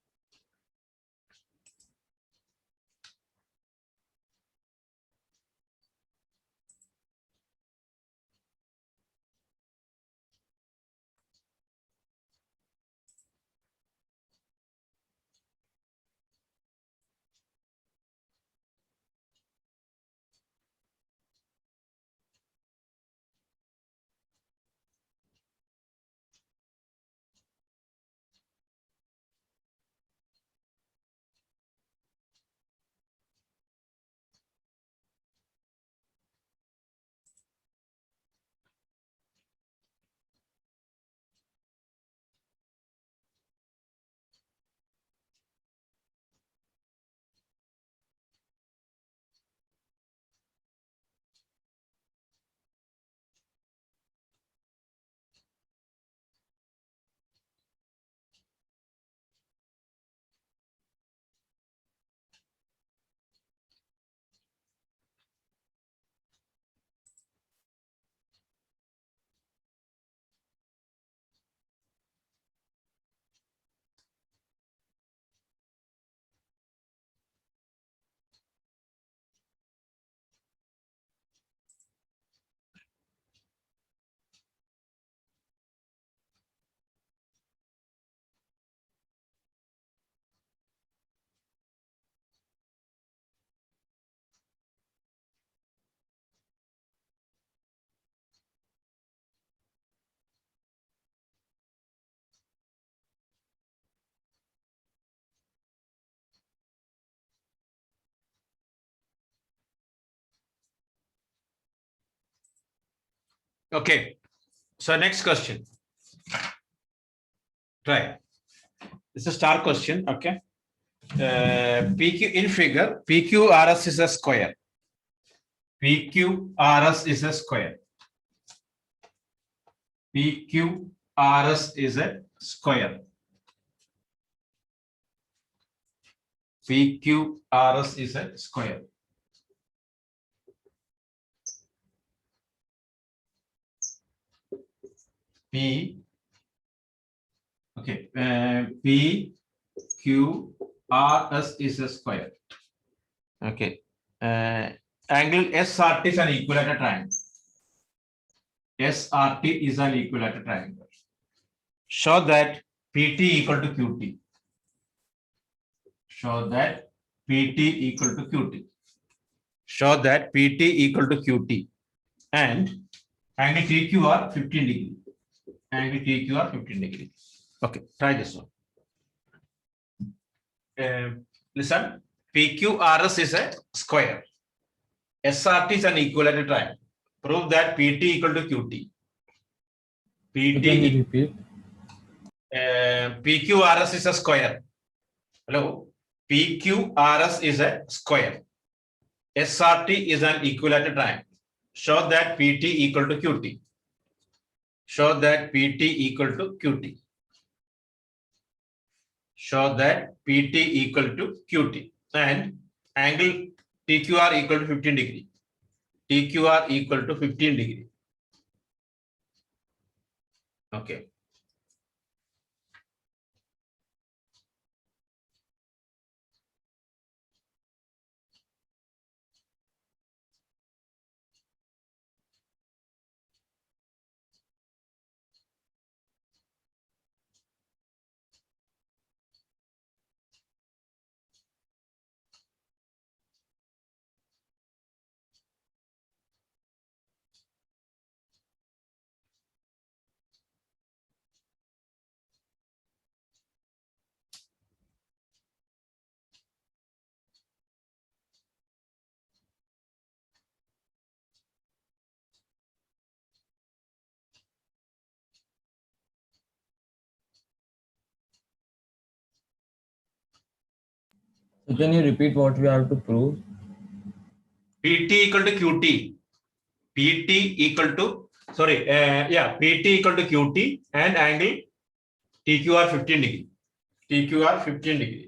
Okay. So next question. Try. This is a star question. Okay. PQ in figure, PQRS is a square. PQRS is a square. PQRS is a square. PQRS is a square. P, okay, PQRS is a square. Okay, angle SRT is an equilateral triangle. SRT is an equilateral triangle. Show that PT equal to QT. Show that PT equal to QT. Show that PT equal to QT. And angle TQR 15 degree. Angle TQR 15 degree. Okay, try this one. Listen, PQRS is a square. SRT is an equilateral triangle. Prove that PT equal to QT. Can you PT, repeat? PQRS is a square. Hello, PQRS is a square. SRT is an equilateral triangle. Show that PT equal to QT. Show that PT equal to QT. Show that PT equal to QT. And angle TQR equal to 15 degree. TQR equal to 15 degree. Okay. So can you repeat what we have to prove? PT equal to QT. PT equal to, sorry, PT equal to QT and angle TQR 15 degree. TQR 15 degree.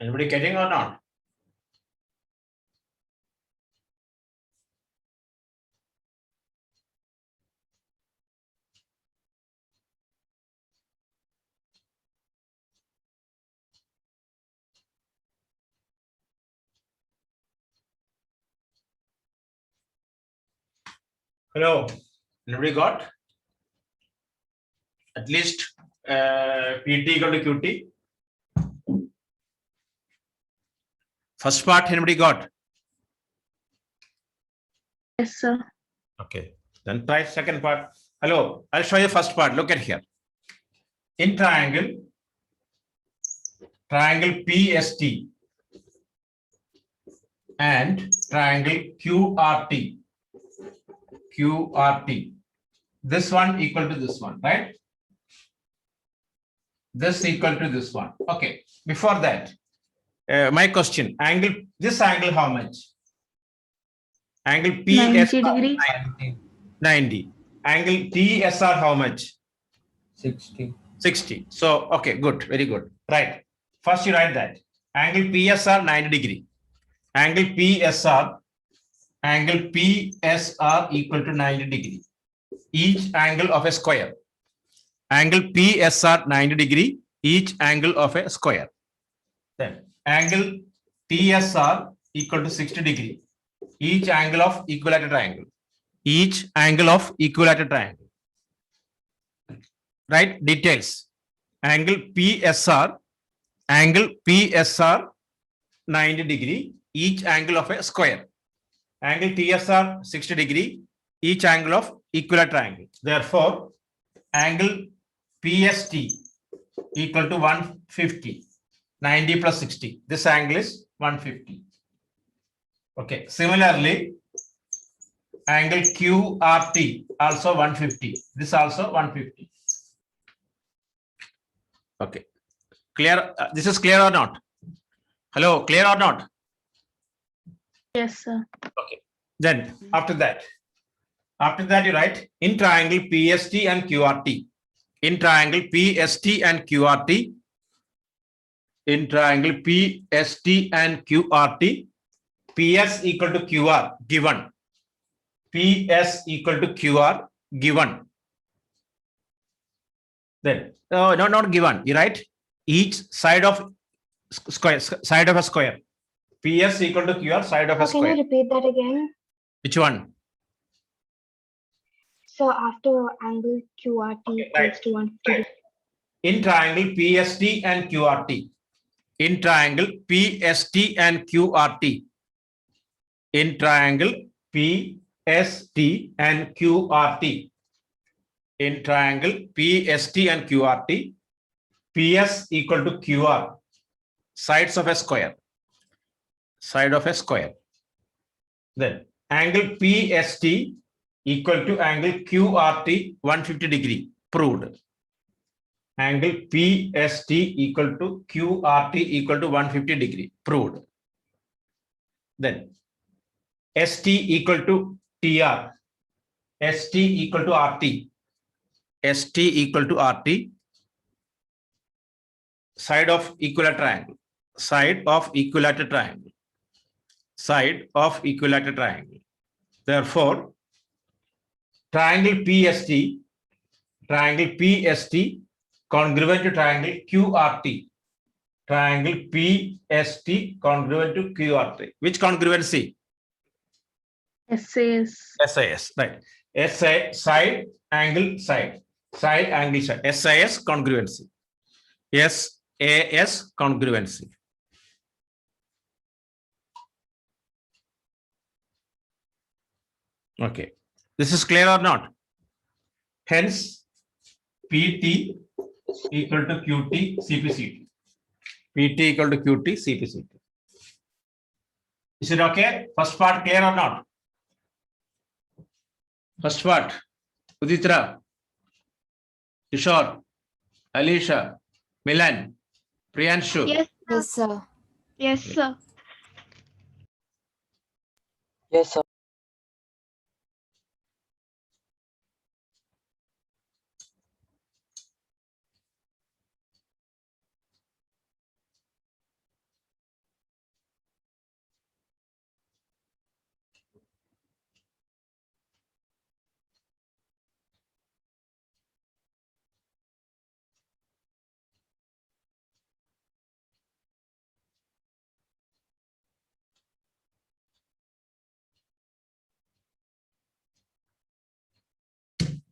Anybody getting or not? Hello, anybody got? At least PT equal to QT. First part, anybody got? Yes, sir. Okay, then try second part. Hello, I'll show you first part. Look at here. In triangle PST and triangle QRT. This one equal to this one, right? This equal to this one. Okay, before that, my question, this angle how much? Angle 90 PSR degree. 90. Angle TSR how much? 60. 60. So, okay, good, very good. Right. First you write that. Angle PSR 90 degree. Angle PSR equal to 90 degree. Each angle of a square. Angle PSR 90 degree, each angle of a square. Then angle TSR equal to 60 degree. Each angle of equilateral triangle. Each angle of equilateral triangle. Right? Details. Angle PSR 90 degree, each angle of a square. Angle TSR 60 degree, each angle of equilateral triangle. Therefore, angle PST equal to 150. 90 plus 60. This angle is 150. Okay. Similarly, angle QRT also 150. This also 150. Okay. Clear? This is clear or not? Hello, clear or not? Yes, sir. Okay. Then after that you write in triangle PST and QRT. In triangle PST and QRT. In triangle PST and QRT. PS equal to QR given. PS equal to QR given. Then no, not given. You write each side of side of a square. PS equal to QR side of a Can square. you repeat that again? Which one? So after angle QRT Okay, equals right. to 150. In triangle PST and QRT. In triangle PST and QRT. In triangle PST and QRT. In triangle PST and QRT. PS equal to QR. Sides of a square. Side of a square. Then angle PST equal to angle QRT 150 degree. Proved. Angle PST equal to QRT equal to 150 degree. Proved. Then ST equal to TR. ST equal to RT. ST equal to RT. Side of equilateral triangle. Side of equilateral triangle. Side of equilateral triangle. Therefore, triangle PST congruent to triangle QRT. Triangle PST congruent to QRT. Which congruency? SAS. SAS, right. SA side angle side. Side angle side. SAS congruency. SAS congruency. Okay. This is clear or not? Hence, PT equal to QT CPCT. PT equal to QT CPCT. Is it okay? First part clear or not? First part. Uditra, Kishore, Alisha, Milan, Priyanshu. Yes, Yes, sir. yes, sir. Yes, sir.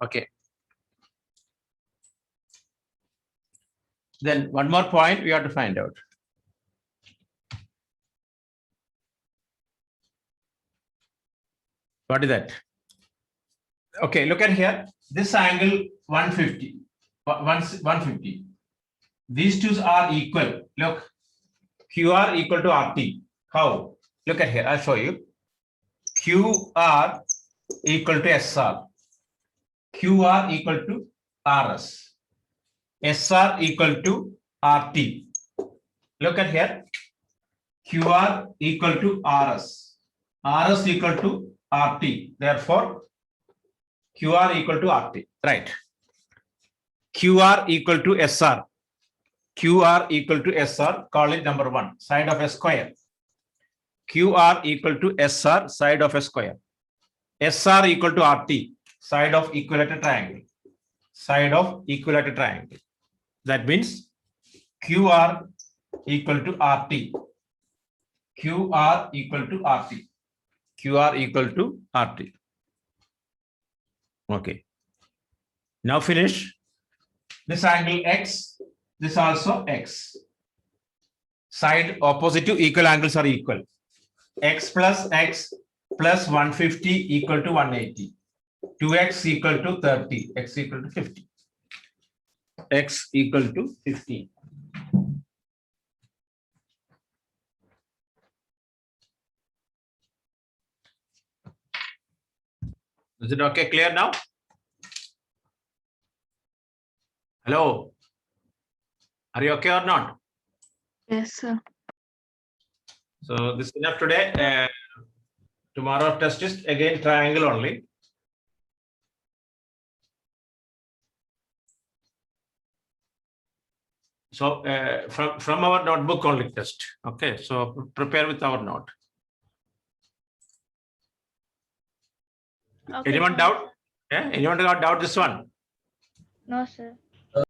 Okay. Then one more point we have to find out. What is that? Okay, look at here. This angle 150. 150. These two are equal. Look, QR equal to RT. How? Look at here. I'll show you. QR equal to SR. QR equal to RS. SR equal to RT. Look at here. QR equal to RS. RS equal to RT. Therefore, QR equal to RT. Right. QR equal to SR. QR equal to SR. Call it number 1. Side of a square. QR equal to SR. Side of a square. SR equal to RT. Side of equilateral triangle. Side of equilateral triangle. That means QR equal to RT. QR equal to RT. QR equal to RT. Okay. Now finish. This angle X, this also X. Side opposite to equal angles are equal. X plus 150 equal to 180. 2x equal to 30. X equal to 50. X equal to 15. Is it okay? Clear now? Hello? Are you okay or not? Yes, sir. So this is enough today. Tomorrow test is again triangle only. So from our notebook only test. Okay, so prepare with our note. Okay, Anyone sir. doubt? Yeah, anyone got doubt this one? No, sir.